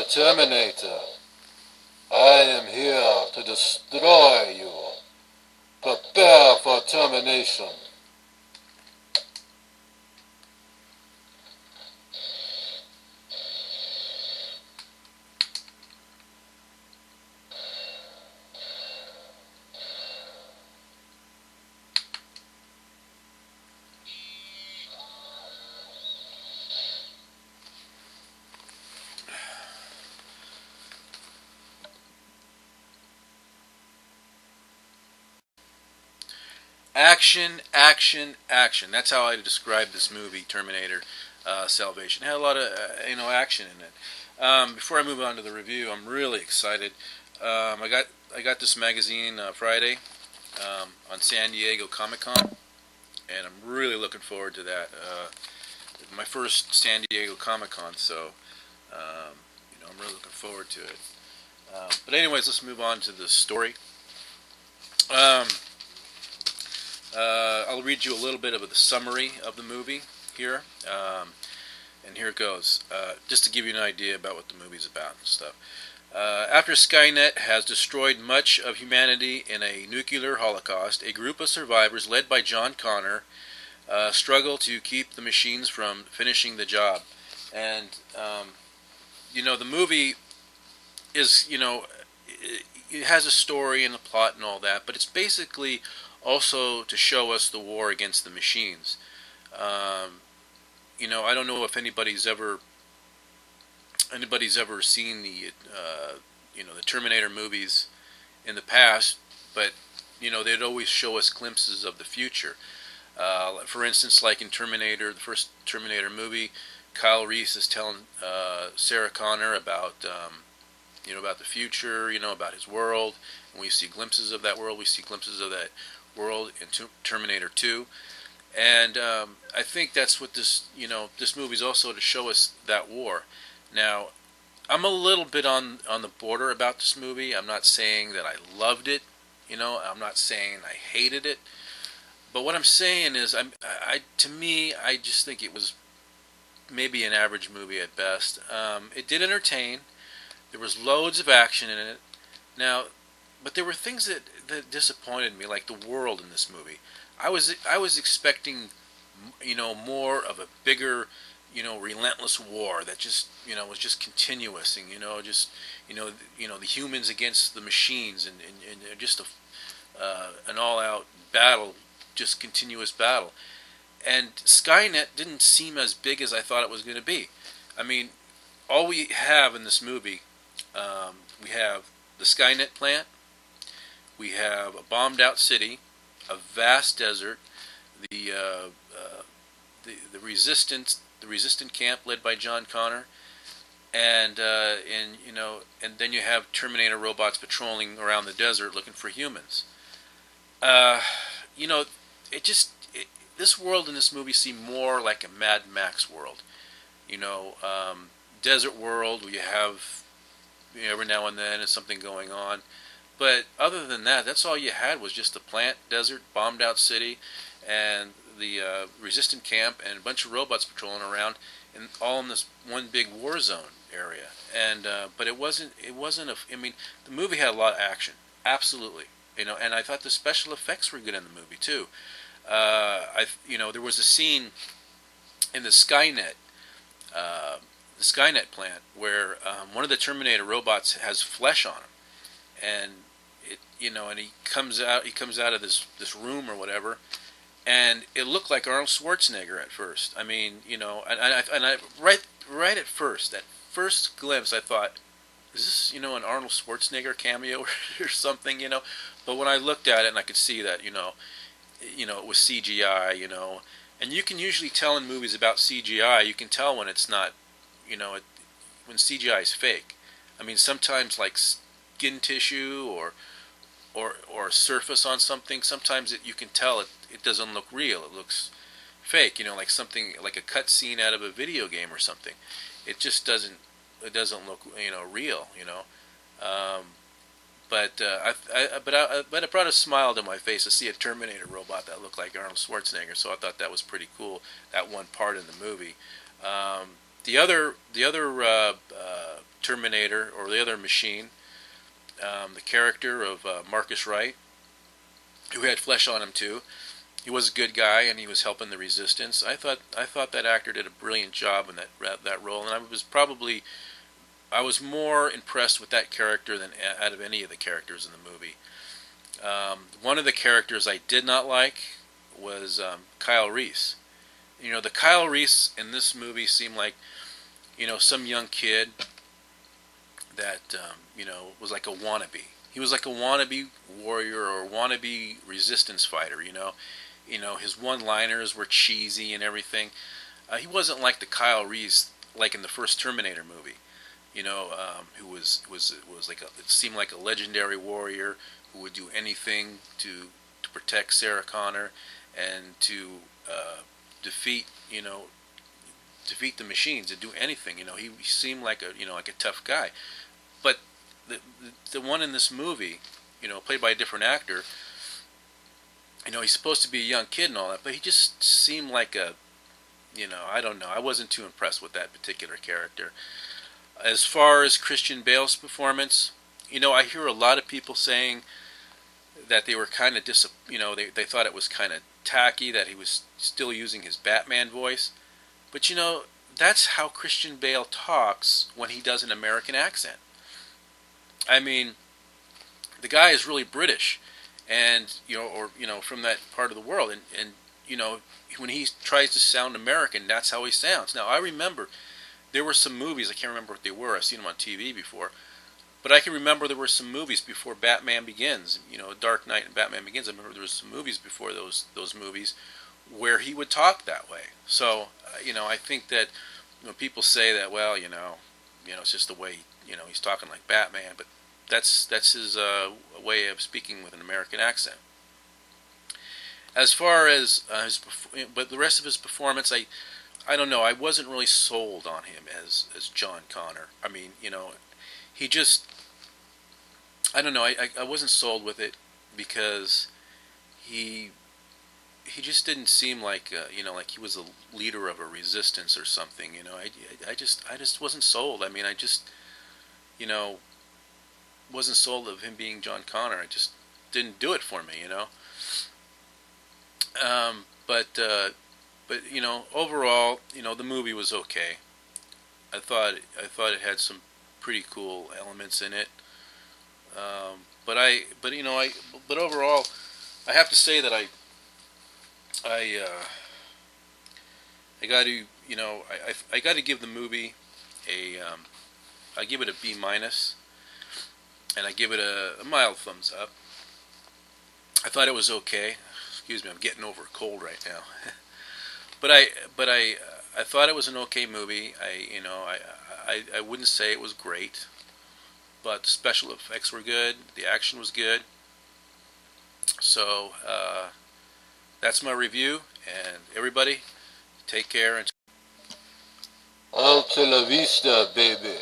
the Terminator. I am here to destroy you. Prepare for termination. Action, action, action. That's how I describe this movie, Terminator Salvation. It had a lot of action in it. Before I move on to the review, I'm really excited. I got this magazine Friday on San Diego Comic Con, and I'm really looking forward to that. My first San Diego Comic Con, so I'm really looking forward to it. But anyways, let's move on to the story. Um, I'll read you a little bit of the summary of the movie here, and here it goes, just to give you an idea about what the movie's about and stuff. After Skynet has destroyed much of humanity in a nuclear holocaust, a group of survivors led by John Connor struggle to keep the machines from finishing the job. And, the movie is, it has a story and a plot and all that, but it's basically also to show us the war against the machines. I don't know if anybody's ever seen the Terminator movies in the past, but they'd always show us glimpses of the future. For instance, like in Terminator, the first Terminator movie, Kyle Reese is telling Sarah Connor about about the future, about his world, and we see glimpses of that world. We see glimpses of that world in Terminator 2, and I think that's what this movie's also to show us that war. Now, I'm a little bit on the border about this movie. I'm not saying that I loved it, I'm not saying I hated it, but what I'm saying is, to me, I just think it was maybe an average movie at best. It did entertain. There was loads of action in it. Now, but there were things that disappointed me, like the world in this movie. I was expecting, more of a bigger, relentless war that just, was just continuous, and the humans against the machines, and just an all-out battle, just continuous battle. And Skynet didn't seem as big as I thought it was going to be. I mean, all we have in this movie, we have the Skynet plant. We have a bombed-out city, a vast desert, the resistant camp led by John Connor, and then you have Terminator robots patrolling around the desert looking for humans. This world in this movie seemed more like a Mad Max world. Desert world where you have every now and then is something going on. But other than that, that's all you had was just the plant, desert, bombed out city, and the resistant camp, and a bunch of robots patrolling around, and all in this one big war zone area. And but it wasn't. The movie had a lot of action, absolutely. And I thought the special effects were good in the movie too. There was a scene in the Skynet plant where one of the Terminator robots has flesh on him, and and he comes out of this room or whatever, and it looked like Arnold Schwarzenegger at first. I mean, right at first, that first glimpse, I thought, is this an Arnold Schwarzenegger cameo or something, But when I looked at it and I could see that, it was CGI, and you can usually tell in movies about CGI, you can tell when it's not, when CGI is fake. I mean, sometimes like skin tissue or surface on something, sometimes you can tell it doesn't look real. It looks fake, like something like a cut scene out of a video game or something. It just doesn't look real. But it brought a smile to my face to see a Terminator robot that looked like Arnold Schwarzenegger. So I thought that was pretty cool. That one part in the movie. The other Terminator, or the other machine, the character of Marcus Wright, who had flesh on him too. He was a good guy, and he was helping the resistance. I thought that actor did a brilliant job in that role, and I was more impressed with that character than out of any of the characters in the movie. One of the characters I did not like was Kyle Reese. The Kyle Reese in this movie seemed like, some young kid that, was like a wannabe. He was like a wannabe warrior or wannabe resistance fighter. His one-liners were cheesy and everything. He wasn't like the Kyle Reese like in the first Terminator movie. Who was like it seemed like a legendary warrior who would do anything to protect Sarah Connor and to defeat defeat the machines, to do anything. He seemed like a tough guy. But the one in this movie, played by a different actor, he's supposed to be a young kid and all that, but he just seemed like I don't know. I wasn't too impressed with that particular character. As far as Christian Bale's performance, I hear a lot of people saying that they were kind of they thought it was kind of tacky, that he was still using his Batman voice. But that's how Christian Bale talks when he does an American accent. I mean, the guy is really British, and from that part of the world, and when he tries to sound American, that's how he sounds. Now, I remember there were some movies, I can't remember what they were, I've seen them on TV before, but I can remember there were some movies before Batman Begins, Dark Knight and Batman Begins. I remember there was some movies before those movies where he would talk that way. So, I think that when people say that, well, it's just the way, he's talking like Batman, but that's his way of speaking with an American accent. As far as but the rest of his performance, I don't know. I wasn't really sold on him as John Connor. I mean, he just, I don't know. I wasn't sold with it because he just didn't seem like like he was a leader of a resistance or something. I just wasn't sold. I mean, I just wasn't sold of him being John Connor. I just didn't do it for me. But overall, the movie was okay. I thought it had some pretty cool elements in it. But overall, I have to say that I got to I got to give the movie I give it a B minus, and I give it a mild thumbs up. I thought it was okay. Excuse me, I'm getting over a cold right now. But I thought it was an okay movie. I wouldn't say it was great, but the special effects were good. The action was good. So that's my review. And everybody, take care. Alta la vista, baby.